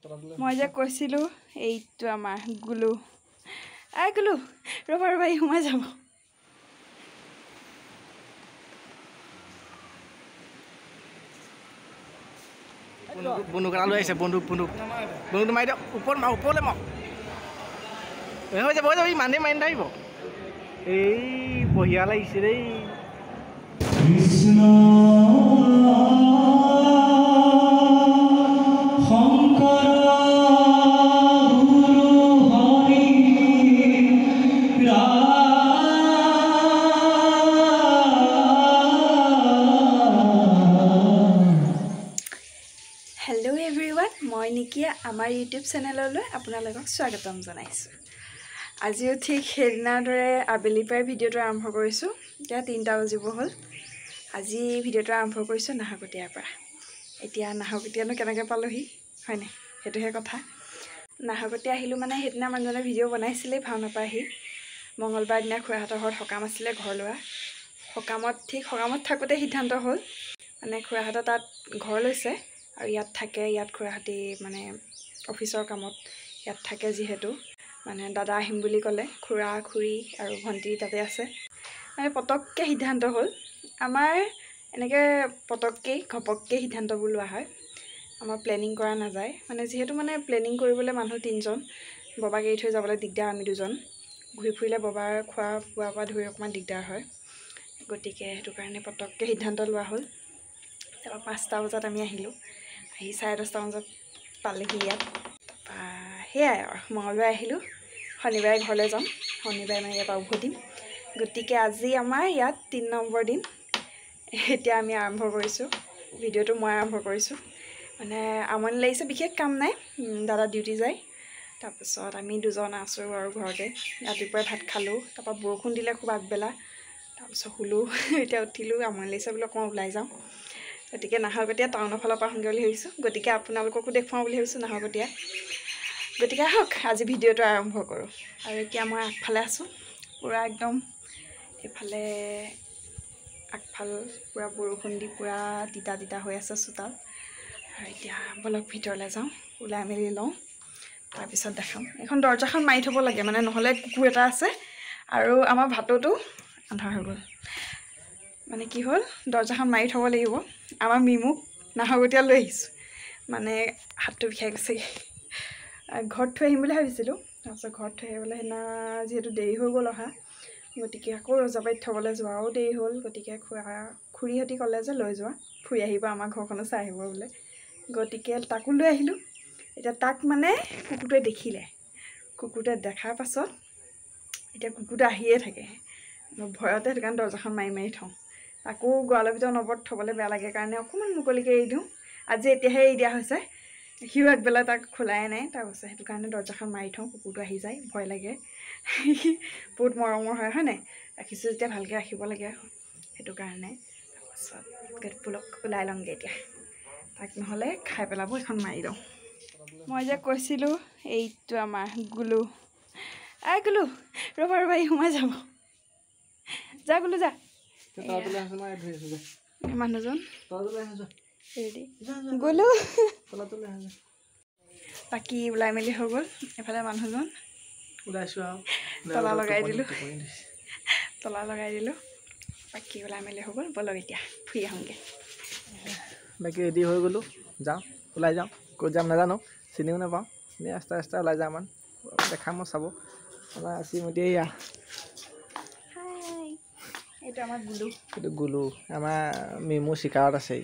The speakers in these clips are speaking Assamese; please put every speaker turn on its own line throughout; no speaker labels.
মই যে কৈছিলো এইটো আমাৰ গুলু গুলু ৰবা ৰবা সোমাই যাব
বন্দুক এটা লৈ আহিছে বন্দুকটো মাৰি দিয়ক ওপৰলৈ মাৰক হৈ যাব ইমান দেৰি মাৰি নাথাকিব এই বঢ়িয়া লাগিছে দেই কৃষ্ণ শংকৰ
হেল্ল' এভৰিৱান মই নিকিয়া আমাৰ ইউটিউব চেনেললৈ আপোনালোকক স্বাগতম জনাইছোঁ আজিও ঠিক সেইদিনাৰ দৰে আবেলিৰ পৰাই ভিডিঅ'টো আৰম্ভ কৰিছোঁ এতিয়া 3টা বাজিব হ'ল আজি ভিডিঅ'টো আৰম্ভ কৰিছোঁ নাহৰকটীয়াৰ পৰা এতিয়া নাহৰকটীয়ানো কেনেকৈ পালোহি হয়নে সেইটোহে কথা নাহৰকটীয়া আহিলোঁ মানে সেইদিনা মানুহজনে ভিডিঅ' বনাইছিলেই ভাওনাৰ পৰা আহি মঙলবাৰ দিনা খুৰাহঁতৰ ঘৰত সকাম আছিলে ঘৰ লোৱা সকামত থাকোঁতে সিদ্ধান্ত হ'ল মানে খুৰাহঁতৰ তাত ঘৰ লৈছে আৰু ইয়াত থাকে ইয়াত খুৰাহঁতি মানে অফিচৰ কামত ইয়াত থাকে যিহেতু মানে দাদা আহিম বুলি ক'লে খুৰা খুৰী আৰু ভণ্টি তাতে আছে মানে পটককৈ সিদ্ধান্ত হ'ল আমাৰ এনেকৈ পটককৈ ঘপককৈ সিদ্ধান্তবোৰ লোৱা হয় আমাৰ প্লেনিং কৰা নাযায় মানে যিহেতু মানে প্লেনিং কৰিবলৈ মানুহ 3জন ববাক এৰি থৈ যাবলৈ দিগদাৰ আমি 2জন ঘূৰি ফুৰিলে ববাৰ খোৱা বোৱাৰ পৰা ধৰি অকণমান দিগদাৰ হয় গতিকে সেইটো কাৰণে পটককৈ সিদ্ধান্ত লোৱা হ'ল তাৰপৰা 5টা বজাত আমি আহিলোঁ আহি 10:30 বজাত পালেহি ইয়াত তাৰপৰা সেয়াই আৰু মঙলবাৰে আহিলোঁ শনিবাৰে ঘৰলৈ যাম শনিবাৰে মানে ইয়াৰ পৰা উভতিম গতিকে আজি আমাৰ ইয়াত 3 নম্বৰ দিন এতিয়া আমি আৰম্ভ কৰিছোঁ ভিডিঅ'টো মই আৰম্ভ কৰিছোঁ মানে আমনি লাগিছে বিশেষ কাম নাই দাদা ডিউটি যায় তাৰপিছত আমি 2জন আছোঁ আৰু ঘৰতে ৰাতিপুৱাই ভাত খালোঁ তাৰপৰা বৰষুণ দিলে খুব আগবেলা তাৰপিছত শুলোঁ এতিয়া উঠিলোঁ আমনি লাগিছে বোলো অকণমান ওলাই যাওঁ গতিকে নাহৰকটীয়া টাউনৰ ফালৰ পৰা আহোঁগৈ বুলি ভাবিছোঁ গতিকে আপোনালোককো দেখুৱাওঁ বুলি ভাবিছোঁ নাহৰকটীয়া গতিকে আহক আজি ভিডিঅ'টো আৰম্ভ কৰোঁ আৰু এতিয়া মই আগফালে আছোঁ পূৰা একদম এইফালে আগফাল পূৰা বৰষুণ দি পূৰা তিতা হৈ আছে চোতাল আৰু এতিয়া বলক ভিতৰলৈ যাওঁ ওলাই মেলি লওঁ তাৰপিছত দেখাম এখন দৰ্জাখন মাৰি থ'ব লাগে মানে নহ'লে কুকুৰ এটা আছে আৰু আমাৰ ভাততো আন্ধাৰ হৈ গ'ল মানে কি হ'ল দৰ্জাখন মাৰি থ'ব লাগিব আমাৰ মিমুক নাহৰকটীয়া লৈ আহিছোঁ মানে হাতটো বিষাই গৈছে ঘৰত থৈ আহিম বুলি ভাবিছিলোঁ তাৰপিছত ঘৰত থৈ আহিবলৈ সেইদিনা যিহেতু দেৰি হৈ গ'ল অহা গতিকে আকৌ ৰজাবাৰীত থ'বলৈ যোৱাও দেৰি হ'ল গতিকে খুৰীহঁতি ক'লে যে লৈ যোৱা ফুৰি আহিব আমাৰ ঘৰখনো চাই আহিব বোলে গতিকে তাকো লৈ আহিলোঁ এতিয়া তাক মানে কুকুৰটোৱে দেখিলে কুকুৰটোৱে দেখাৰ পাছত এতিয়া কুকুৰটো আহিয়ে থাকে ভয়তে সেইটো কাৰণে দৰ্জাখন মাৰি থওঁ তাকো গঁৰালৰ ভিতৰত নবৰত থ'বলৈ বেয়া লাগে কাৰণে অকণমান মুকলিকৈ এৰি দিওঁ আজি এতিয়াহে এৰি দিয়া হৈছে সিও আগবেলা তাক খোলাই নাই তাৰপাছত সেইটো কাৰণে দৰ্জাখন মাৰি থওঁ কুকুৰটো আহি যায় ভয় লাগে বহুত মৰমৰ হয় নাই ৰাখিছোঁ যেতিয়া ভালকৈ ৰাখিব লাগে সেইটো কাৰণে তাৰপাছত ফুলক ওলাই লওঁগৈ এতিয়া তাক নহ'লে খাই পেলাব এখন মাৰি দিওঁ মই যে কৈছিলোঁ এইটো আমাৰ গুলু গুলু ৰবা সোমাই যাব যা গুলু যা মানুহজন গ'লো বাকী ওলাই মেলি হৈ গ'ল এফালে মানুহজন তলা লগাই দিলোঁ বাকী ওলাই মেলি হৈ গ'ল বলক এতিয়া ফুৰি আহোঁগৈ
বাকী ৰেডি হৈ গ'লোঁ যাওঁ ওলাই যাওঁ ক'ত যাম নাজানো চিনিও নাপাওঁ এনেই ৰাস্তা ওলাই যাওঁ আমাৰ দেখাম মই চাব আমাৰ চিমতি এয়া
এইটো আমাৰ
গুলু আমাৰ মিমু চিকাৰত আছেই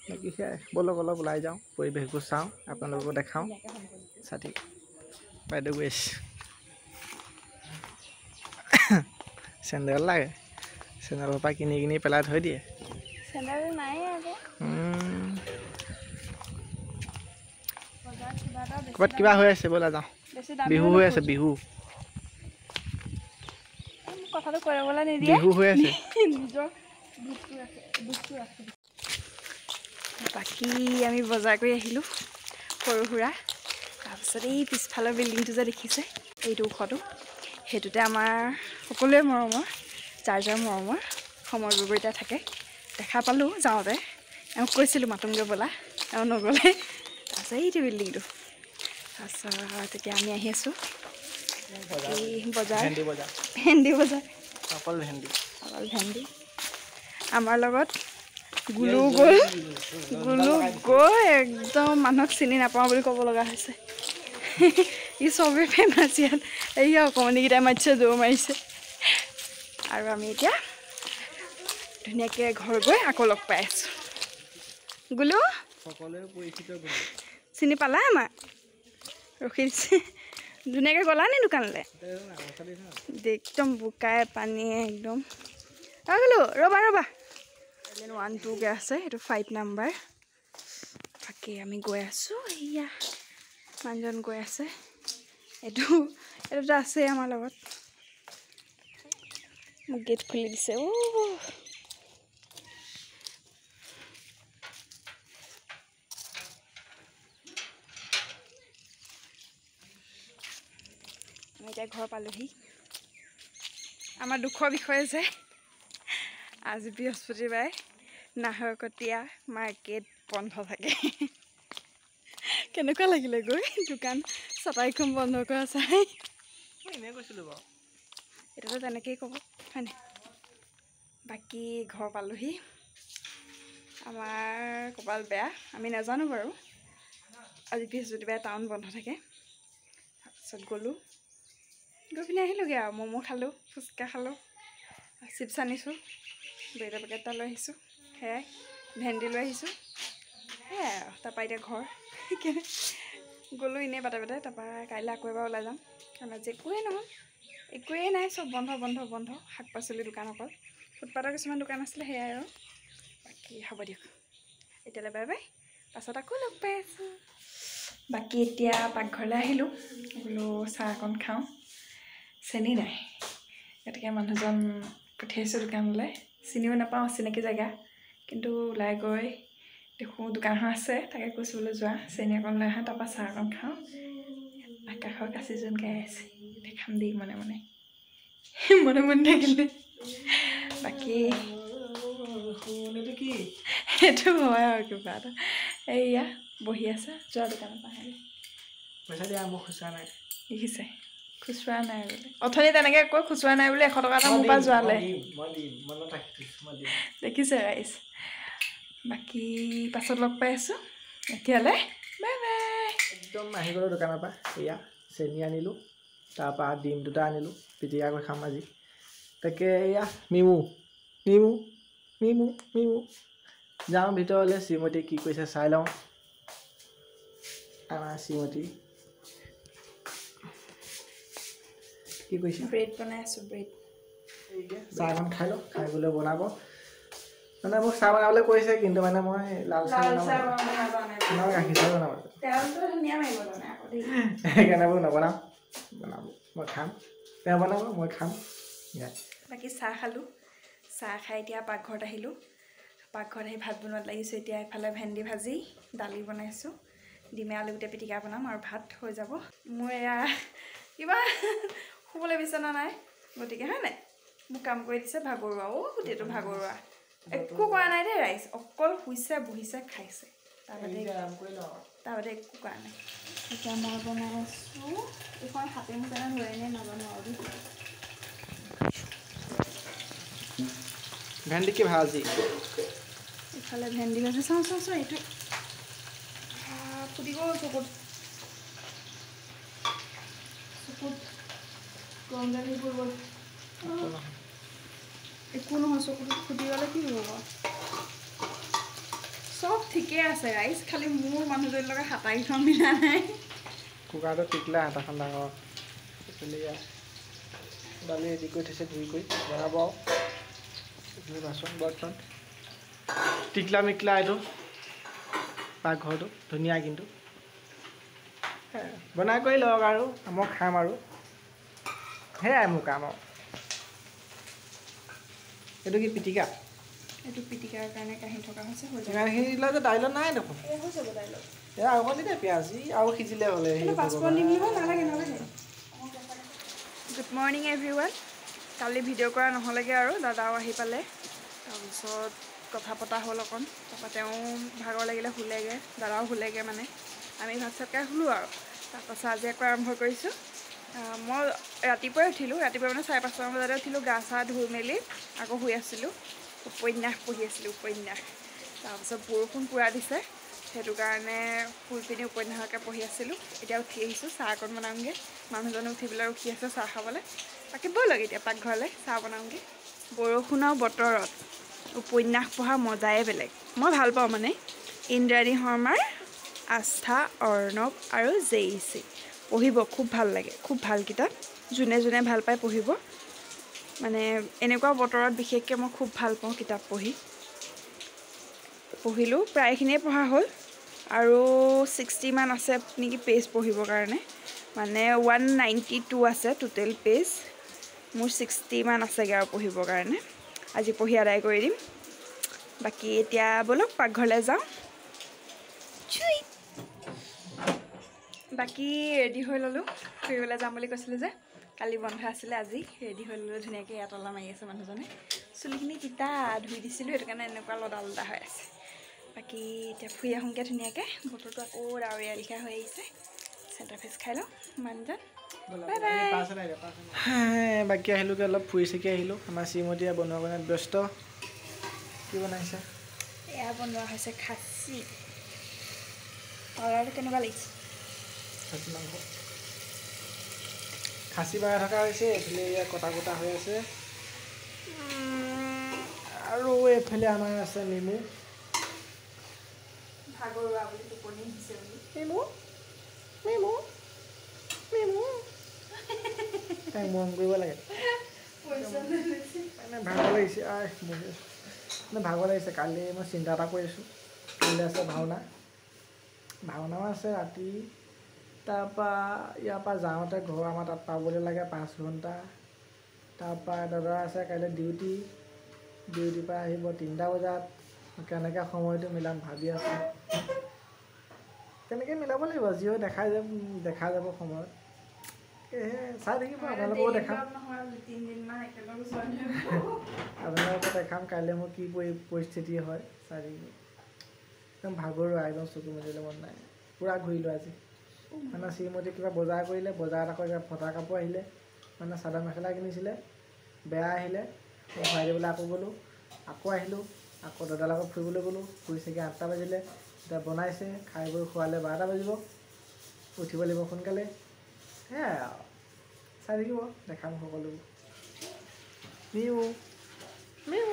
বাকী সেয়াই বলক অলপ ওলাই যাওঁ পৰিৱেশবোৰ চাওঁ আপোনালোককো দেখাওঁ ছাতি বাইদেউ গৈ আছে চেণ্ডেল লাগে চেণ্ডেলৰ পৰা কিনি পেলাই থৈ দিয়ে
চেণ্ডেল নাই আকৌ
ক'ৰবাত কিবা হৈ আছে ব'লা যাওঁ বিহু হৈ আছে বিহু
কথাটো কৰিবলৈ নিদিয়ে
বিহু হৈ আছে
নিজৰ বাকী আমি বজাৰ কৰি আহিলোঁ সৰু সুৰা তাৰপিছত এই পিছফালৰ বিল্ডিংটো যে দেখিছে এইটো ওখটো সেইটোতে আমাৰ সকলোৱে মৰমৰ যাৰ মৰমৰ সময় গগৈ থাকে দেখা পালোঁ যাওঁতে এওঁক কৈছিলোঁ মাতুংগৈ ব'লা নগ'লে তাৰপিছত এইটো বিল্ডিংটো তাৰপিছত এতিয়া আমি আহি আছোঁ এই বজাৰ ভেন্দি বজাৰ
অকল ভেন্দি
আমাৰ লগত গুলু গৈ একদম মানুহক চিনি নাপাওঁ বুলি ক'ব লগা হৈছে ই চবেই ফেমাছ ইয়াত এই অকণমানিকেইটাই মাতিছে দৌৰ মাৰিছে আৰু আমি এতিয়া ধুনীয়াকৈ ঘৰ গৈ আকৌ লগ পাই আছোঁ গুলু চিনি পালা আমাক ৰখি দিছে ধুনীয়াকৈ গ'লা নি দোকানলৈ একদম বোকাই পানীয়ে একদম গুলু ৰ'বা 1-2কৈ আছে এইটো 5 নাম্বাৰ বাকী আমি গৈ আছোঁ এয়া মানুহজন গৈ আছে এইটোতো আছে আমাৰ লগত মোক গেট খুলি দিছে আমি এতিয়া ঘৰ পালোহি আমাৰ দুখৰ বিষয়ে যে আজি বৃহস্পতিবাৰে নাহৰকটীয়া মাৰ্কেট বন্ধ থাকে কেনেকুৱা লাগিলে গৈ দোকান চাটাইখন বন্ধ কৰা চাই
এনেই কৈছিলোঁ বাৰু
এতিয়াতো তেনেকেই ক'ব হয়নে বাকী ঘৰ পালোহি আমাৰ কপাল বেয়া আমি নাজানো বাৰু আজি বৃহস্পতিবাৰে টাউন বন্ধ থাকে তাৰপিছত গৈ পিনে আহিলোঁগৈ আৰু ম'ম' খালোঁ ফুচকা খালোঁ চিপছ আনিছোঁ ব্ৰেডৰ পেকেট এটা লৈ আহিছোঁ সেয়াই ভেন্দি লৈ আহিছোঁ সেয়াই আৰু তাৰপৰা এতিয়া ঘৰ গ'লোঁ এনেই বাটে তাৰপৰা কাইলৈ আকৌ এবাৰ ওলাই যাম কাৰণ আজি একোৱেই নাই চব বন্ধ শাক পাচলি দোকান অকল ফুটপাথৰ কিছুমান দোকান আছিলে সেয়াই আৰু বাকী হ'ব দিয়ক এতিয়ালৈ বাই বাই পাছত আকৌ লগ পাই আছোঁ বাকী এতিয়া পাকঘৰলৈ আহিলোঁ বোলো চাহ অকণ খাওঁ চেনি নাই গতিকে মানুহজন পঠিয়াইছোঁ দোকানলৈ চিনিও নাপাওঁ চিনাকি জেগা কিন্তু ওলাই গৈ দেখোঁ দোকানখন আছে তাকে কৈছোঁ বোলো যোৱা চেনি অকণ লৈ আহা তাৰপৰা চাহ অকণ খাওঁ আকাশৰ কাচিজন গাই আছে দেখাম দেই মনে থাকিলে বাকী সেইটো হয় আৰু কিবা এটা এইয়া বহি আছে যোৱা দোকানৰ পৰা আহি
পইচা দিয়া মোক খুচুৰা নাই
দেখিছে খুচুৰা নাই বোলে অথনি তেনেকৈ কৈ খুচুৰা নাই বোলে 100 টকা এটা মোৰ পৰা যোৱালে দেখিছে ৰাইজ বাকী পাছত লগ পাই আছোঁ এতিয়ালৈ বাই বাই
একদম আহি গ'লোঁ দোকানৰ পৰা এয়া চেনি আনিলোঁ তাৰপৰা ডিম 2টা আনিলোঁ পিটিকা কৰি খাম আজি তাকে এয়া নেমু যাওঁ ভিতৰলৈ শ্ৰীমতী কি কৈছে চাই লওঁ আমাৰ শ্ৰীমতী কি কৈছে
ব্ৰেড বনাই আছোঁ ব্ৰেড
চাহ অকণ খাই লওঁ খাই গ'লে বনাব মানে মোক চাহ বনাবলৈ কৈছে কিন্তু মানে মই লাল চাহ গাখীৰ চাহ বনাব সেইকাৰণে বোলো নবনাওঁ বনাব মই খাম তেওঁ বনাব মই খাম
বাকী চাহ খালোঁ চাহ খাই এতিয়া পাকঘৰত আহিলোঁ পাকঘৰত আহি ভাত বনোৱাত লাগিছোঁ এতিয়া এফালে ভেন্দি ভাজি দালি বনাইছোঁ ডিমে আলু গোটেই পিটিকা বনাম আৰু ভাত হৈ যাব মোৰ এয়া কিবা শুবলৈ বিচনা নাই গতিকে হয় নাই মোক কাম কৰি দিছে ভাগৰুৱা গোটেইটো ভাগৰুৱা একো কৰা নাই দেই ৰাইজ অকল শুইছে বহিছে খাইছে তাৰ বাদে একো কৰা নাই এতিয়া মই বনাই আছোঁ এইখন হাতে মোক কেনে ধৰে নে নাজানো আৰু
ভেন্দি কি ভাজি
ইফালে ভেন্দি ভাজি চাওঁ এইটো ফুটি গ'ল চকুত গৰম দালি গ'ল একো নহয় চকুটো ফুটি গ'লে কি হ'ব বাৰু চব ঠিকে আছে ৰাইজ খালি মোৰ মানুহজনীৰ লগত হাতাকেইখন মিলা নাই
কুকাৰটো টিকলা হাতাখন ডাঙৰ দালি ৰেডি কৰি থৈছে ধুই কৰি বনাব বাচন বৰ্তন টিকলা মিকলা এইটো পাকঘৰটো ধুনীয়া কিন্তু বনাই কৰি লওক আৰু মই খাম আৰু সেয়াই মোৰ কাম আৰু এইটো কি পিটিকা
এইটো পিটিকাৰ কাৰণে কাঢ়ি থকা হৈছে
সিজিলে যে দাইলত নাই দেখোন
হৈ যাব দাইলত
এয়া অকণ দিলে পিঁয়াজি আৰু সিজিলে হ'লে
গুড মৰ্ণিং এভৰিৱান কালি ভিডিঅ' কৰা নহ'লেগৈ আৰু দাদাও আহি পালে তাৰপিছত কথা পতা হ'ল অকণ তাৰপৰা তেওঁ ভাগৰ লাগিলে শুলেগৈ দাদাও শুলেগৈ মানে আমি ভাত চাত খাই শুলোঁ আৰু তাৰপাছত আজি আকৌ আৰম্ভ কৰিছোঁ মই ৰাতিপুৱাই উঠিলোঁ ৰাতিপুৱা মানে 5:30 বজাতে উঠিলোঁ গা চা ধুই মেলি আকৌ শুই আছিলোঁ উপন্যাস পঢ়ি আছিলোঁ উপন্যাস তাৰপিছত বৰষুণ পূৰা দিছে সেইটো কাৰণে শুই পিনি উপন্যাসকে পঢ়ি আছিলোঁ এতিয়া উঠি আহিছোঁ চাহ অকণ বনাওঁগৈ মানুহজনে উঠি পেলাই ৰখি আছে চাহ খাবলৈ বাকী ব'লক এতিয়া পাকঘৰলৈ চাহ বনাওঁগৈ বৰষুণৰ বতৰত উপন্যাস পঢ়া মজাই বেলেগ মই ভাল পাওঁ মানে ইন্দ্ৰাণী শৰ্মাৰ আস্থা অৰ্ণৱ আৰু জেইচি পঢ়িব খুব ভাল লাগে খুব ভাল কিতাপ যোনে যোনে ভাল পায় পঢ়িব মানে এনেকুৱা বতৰত বিশেষকৈ মই খুব ভাল পাওঁ কিতাপ পঢ়িলোঁ প্ৰায়খিনিয়ে পঢ়া হ'ল আৰু 60 মান আছে নেকি পেজ পঢ়িবৰ কাৰণে মানে 192 আছে টোটেল পেজ মোৰ 60 মান আছেগৈ আৰু পঢ়িবৰ কাৰণে আজি পঢ়ি আদায় কৰি দিম বাকী এতিয়া ব'লক পাকঘৰলৈ যাওঁ বাকী ৰেডি হৈ ল'লোঁ ফুৰিবলৈ যাম বুলি কৈছিলোঁ যে কালি বন্ধ আছিলে আজি ৰেডি হৈ ল'লোঁ ধুনীয়াকৈ ইয়াতলা মাৰি আছে মানুহজনে চুলিখিনি তিতা ধুই দিছিলোঁ সেইটো কাৰণে এনেকুৱা লদা লদা হৈ আছে বাকী এতিয়া ফুৰি আহোঁগৈ ধুনীয়াকৈ বতৰটো আকৌ ডাৱৰীয়া লিখা হৈ আহিছে চেণ্টাৰ ফ্ৰেছ খাই লওঁ মানুহজন
বাকী আহিলোঁগৈ অলপ ফুৰি চাকি আহিলোঁ আমাৰ শ্ৰীমতীয়ে বনোৱা বনাত ব্যস্ত কি বনাইছে
এয়া বনোৱা হৈছে খাচী অৰ্ডাৰটো কেনেকুৱা লাগিছে
খাচী মাংস খাচী বনাই থকা হৈছে এইফালে কটা কটা হৈ আছে আৰু এইফালে আমাৰ আছে নেমু
ভাগৰুৱা বুলি টোপনি দিছে বুলি
নেমু নেমু নেমু তাইক মৰম কৰিব লাগে মানে ভাগৰ লাগিছে মানে ভাগৰ লাগিছে কালি মই চিন্তা এটা কৰি আছোঁ কাইলৈ আছে ভাওনাও আছে ৰাতি তাৰপৰা ইয়াৰ পৰা যাওঁতে ঘৰ আমাৰ তাত পাবলৈ লাগে 5 ঘণ্টা তাৰপৰা দাদা আছে কাইলৈ ডিউটিৰ পৰা আহিব 3টা বজাত কেনেকৈ সময়টো মিলাম ভাবি আছোঁ কেনেকৈ মিলাব লাগিব যি হয় দেখা যাব সময়ত চাই থাকিব আপোনালোককো দেখাম আপোনালোকক দেখাম কাইলৈ মোৰ কি পৰিস্থিতি হয় চাই থাকিব একদম ভাগৰুৱা একদম চকু মেলিবলৈ মন নাই পূৰা ঘূৰিলোঁ আজি মানে শ্ৰীমতী কিবা বজাৰ কৰিলে বজাৰত আকৌ কিবা ফটা কাপোৰ আহিলে মানে চাদৰ মেখেলা কিনিছিলে বেয়া আহিলে ঘূৰাই দিবলৈ আকৌ গ'লোঁ আকৌ আহিলোঁ আকৌ দাদাৰ লগত ফুৰিবলৈ গ'লোঁ ফুৰি চাকি 8টা বাজিলে এতিয়া বনাইছে খাই বৈ খোৱালে 12টা বাজিব উঠিব লাগিব সোনকালে সেয়াই আৰু চাই থাকিব দেখাম সকলোবোৰ মিউ মিউ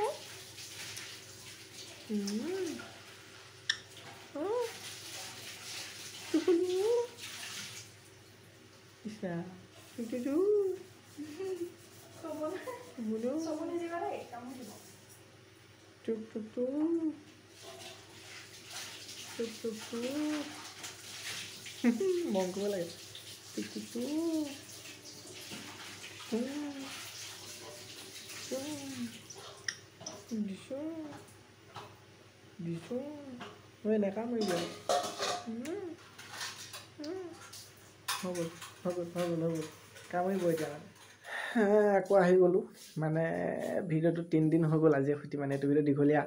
মন কৰিব লাগে নেকামুৰিব হৈ গ'ল কামুৰিব এতিয়া আকৌ আহি গ'লোঁ মানে ভিডিঅ'টো 3 দিন হৈ গ'ল আজি সৈতে মানে এইটো ভিডিঅ' দীঘলীয়া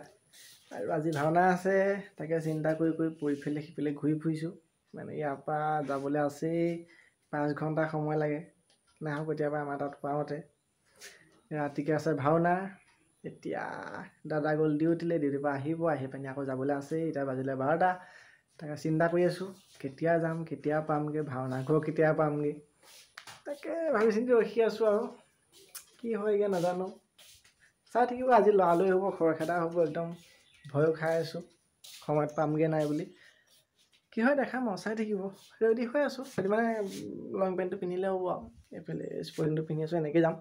আৰু আজি ভাওনা আছে তাকে চিন্তা কৰি পৰিফেলে সিফালে ঘূৰি ফুৰিছোঁ মানে ইয়াৰ পৰা যাবলৈ আছেই 5 ঘণ্টা সময় লাগে নাহক কেতিয়াবা আমাৰ তাত পাওঁতে ৰাতিকৈ আছে ভাওনা এতিয়া দাদা গ'ল ডিউটিৰ পৰা আহি পিনি আকৌ যাবলৈ আছেই এতিয়া বাজিলে 12টা তাকে চিন্তা কৰি আছোঁ কেতিয়া যাম কেতিয়া পামগৈ ভাওনা ঘৰ কেতিয়া পামগৈ তাকে ভাবি চিন্তি ৰখি আছোঁ আৰু কি হয়গৈ নাজানো চাই থাকিব আজি লৰালৰি হ'ব খৰখেদা হ'ব একদম ভয়ো খাই আছোঁ সময়ত পামগৈ নাই বুলি কি হয় দেখাম আৰু চাই থাকিব ৰেডি হৈ আছোঁ সেইটো মানে লং পেণ্টটো পিন্ধিলে হ'ব আৰু এইফালে স্পৰ্টিংটো পিন্ধি আছোঁ এনেকৈ যাম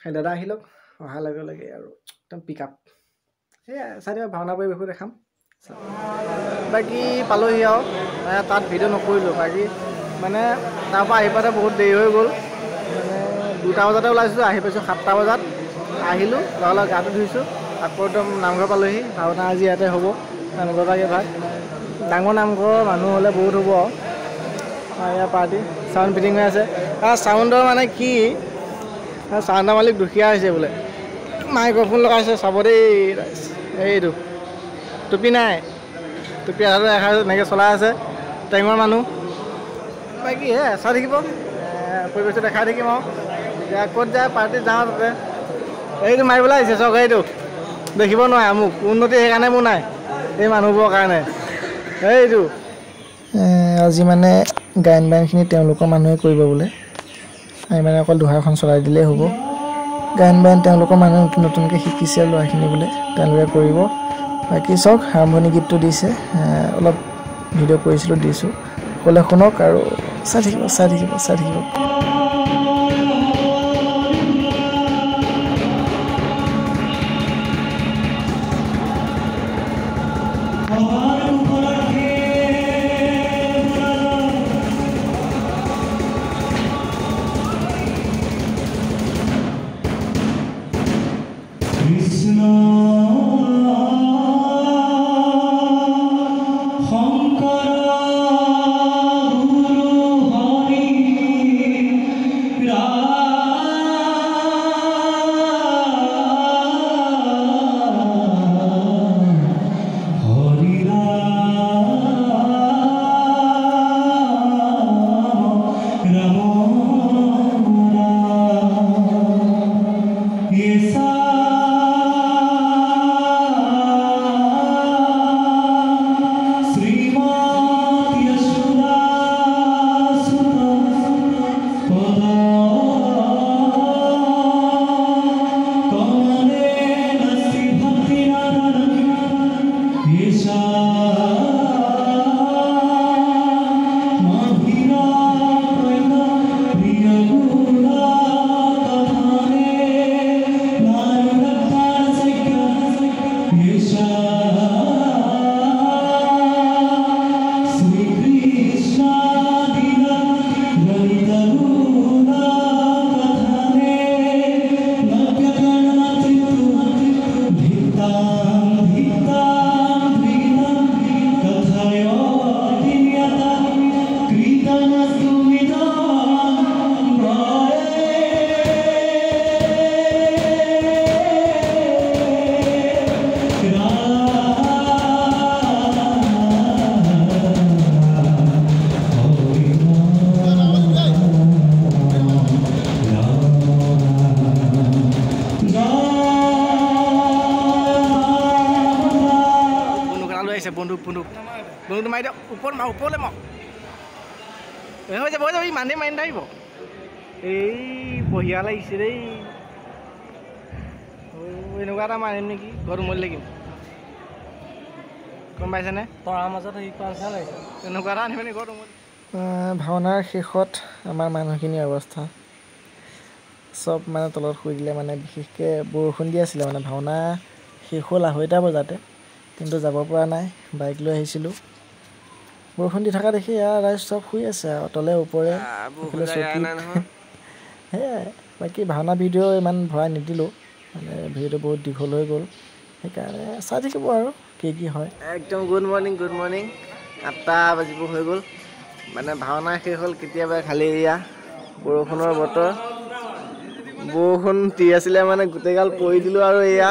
খাই দাদা আহি লওক অহাৰ লগে লগে আৰু একদম পিক আপ সেয়াই চাই দিব ভাওনা পৰিৱেশো দেখাম বাকী পালোহি আৰু তাত ভিডিঅ' নকৰিলোঁ বাকী মানে তাৰপৰা আহি পাওঁতে বহুত দেৰি হৈ গ'ল মানে 2টা বজাতে ওলাইছোঁ আহি পাইছোঁ 7টা বজাত আহিলোঁ লগালগ গাটো ধুইছোঁ আকৌ একদম নামঘৰ পালোহি ভাওনা আজি ইয়াতে হ'ব নামঘৰ ভাগে ভাগ ডাঙৰ নামঘৰ মানুহ হ'লে বহুত হ'ব আৰু ইয়াৰ পাৰ্টি চাউণ্ড ফিটিং হৈ আছে চাউণ্ডৰ মানে কি চাউণ্ডৰ মালিক দুখীয়া হৈছে বোলে মাইক্ৰফোন লগাইছে চাব দেই এইটো টুপি নাই টুপি আৰু এষাৰ এনেকৈ চলাই আছে টেঙৰ মানুহ বাকী হে চাই থাকিব পৰিৱেশটো দেখাই থাকিম আৰু এতিয়া ক'ত যায় পাৰ্টিত যাওঁ তাতে এইটো মাৰিবলৈ আহিছে চাওক এইটো দেখিব নোৱাৰে মোক উন্নতি সেইকাৰণে মোৰ নাই এই মানুহবোৰৰ কাৰণে এইটো আজি মানে গায়ন বায়নখিনি তেওঁলোকৰ মানুহে কৰিব বোলে আমি মানে অকল দোহাৰখন চলাই দিলেই হ'ব গায়ন বায়ন তেওঁলোকৰ মানুহে নতুন নতুনকৈ শিকিছে ল'ৰাখিনি বোলে তেওঁলোকে কৰিব বাকী চাওক হাৰমনি গীতটো দিছে অলপ ভিডিঅ' কৰিছিলোঁ দিছোঁ সকলোৱে শুনক আৰু চাই থাকিব বন্ধুটো মাৰি দিয়ক ওপৰলৈ মক হৈ যাব ইমানেই মাৰি নাথাকিব এই বঢ়িয়া লাগিছে দেই এনেকুৱা এটা মাৰিম নেকি ঘৰত উমলি লাগিম গম পাইছেনে তৰাৰ মাজত এনেকুৱা এটা আনিব নেকি ঘৰত উমলি ভাওনাৰ শেষত আমাৰ মানুহখিনিৰ অৱস্থা চব মানে তলত শুই দিলে মানে বিশেষকৈ বৰষুণ দি আছিলে মানে ভাওনা শেষ হ'ল 2:30 বজাতে কিন্তু যাব পৰা নাই বাইক লৈ আহিছিলোঁ বৰষুণ দি থকা দেখি ৰাইজ চব শুই আছে আৰু তলে ওপৰে সেয়াই বাকী ভাওনা ভিডিঅ' ইমান ভৰাই নিদিলোঁ মানে ভিডিঅ'টো বহুত দীঘল হৈ গ'ল সেইকাৰণে চাই থাকিব আৰু কি হয় একদম গুড মৰ্ণিং 8টা বাজিব হৈ গ'ল মানে ভাওনা শেষ হ'ল কেতিয়াবা খালি এয়া বৰষুণৰ বতৰ বৰষুণ দি আছিলে মানে গোটেইগাল পৰি দিলোঁ আৰু এয়া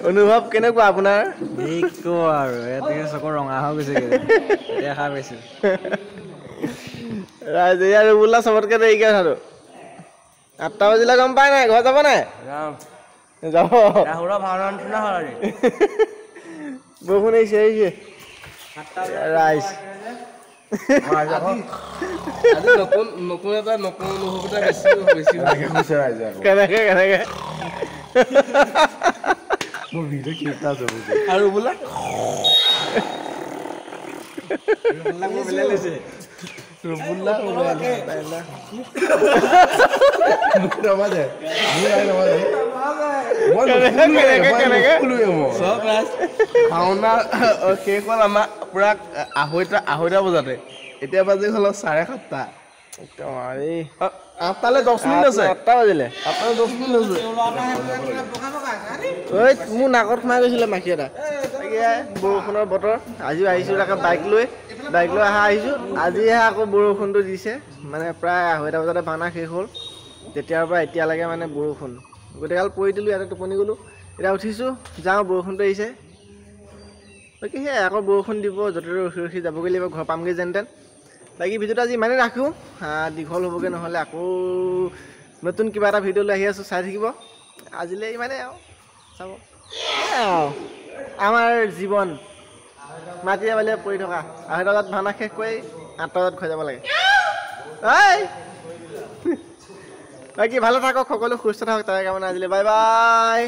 অনুভৱ কেনেকুৱা আপোনাৰ আৰু চকৰ ৰঙা হৈ গৈছে দেখা পাইছোঁ ৰাইজে আৰু বোলা চবতকৈ দেৰিকৈ কথাটো 8টা বাজিলে গম পাই নাই ঘৰ যাব নাই যাব বৰষুণ আহিছে ৰাইজ নতুন এটা অনুভৱ কেনেকে আৰু বোলা ভাওনা শেষ হ'ল আমাৰ পুৰা 2:30 বজাতে এতিয়া বাজি হ'ল 7:30 8টালৈ 10 মিনিট আছে 8টা বাজিলে 10 মিনিট আছে মোৰ নাকত সোমাই গৈছিলে মাখি এটা বৰষুণৰ বতৰ আজিও আহিছোঁ তাকে বাইক লৈ আহিছোঁ আজিহে আকৌ বৰষুণটো দিছে মানে প্ৰায় 2:30 বজাতে ভাওনা শেষ হ'ল তেতিয়াৰ পৰা এতিয়ালৈকে মানে বৰষুণ গোটেইগাল পৰি দিলোঁ ইয়াতে টোপনি গ'লোঁ এতিয়া উঠিছোঁ যাওঁ বৰষুণটো আহিছে বাকী সেয়াই আকৌ বৰষুণ দিব য'তে ৰখি ৰখি যাবগৈ লাগিব ঘৰ পামগৈ যেন তেন বাকী ভিডিঅ'টো আজি ইমানেই ৰাখোঁ দীঘল হ'বগৈ নহ'লে আকৌ নতুন কিবা এটা ভিডিঅ' লৈ আহি আছোঁ চাই থাকিব আজিলৈ ইমানেই আৰু চাব আমাৰ জীৱন মাটিয়ে বালিয়ে পৰি থকা 8টা বজাত ভাওনা শেষ কৰি 8টা বজাত ঘৰ যাব লাগে বাকী ভালে থাকক সকলো সুস্থ থাকক তাৰে কামনা আজিলৈ বাই বাই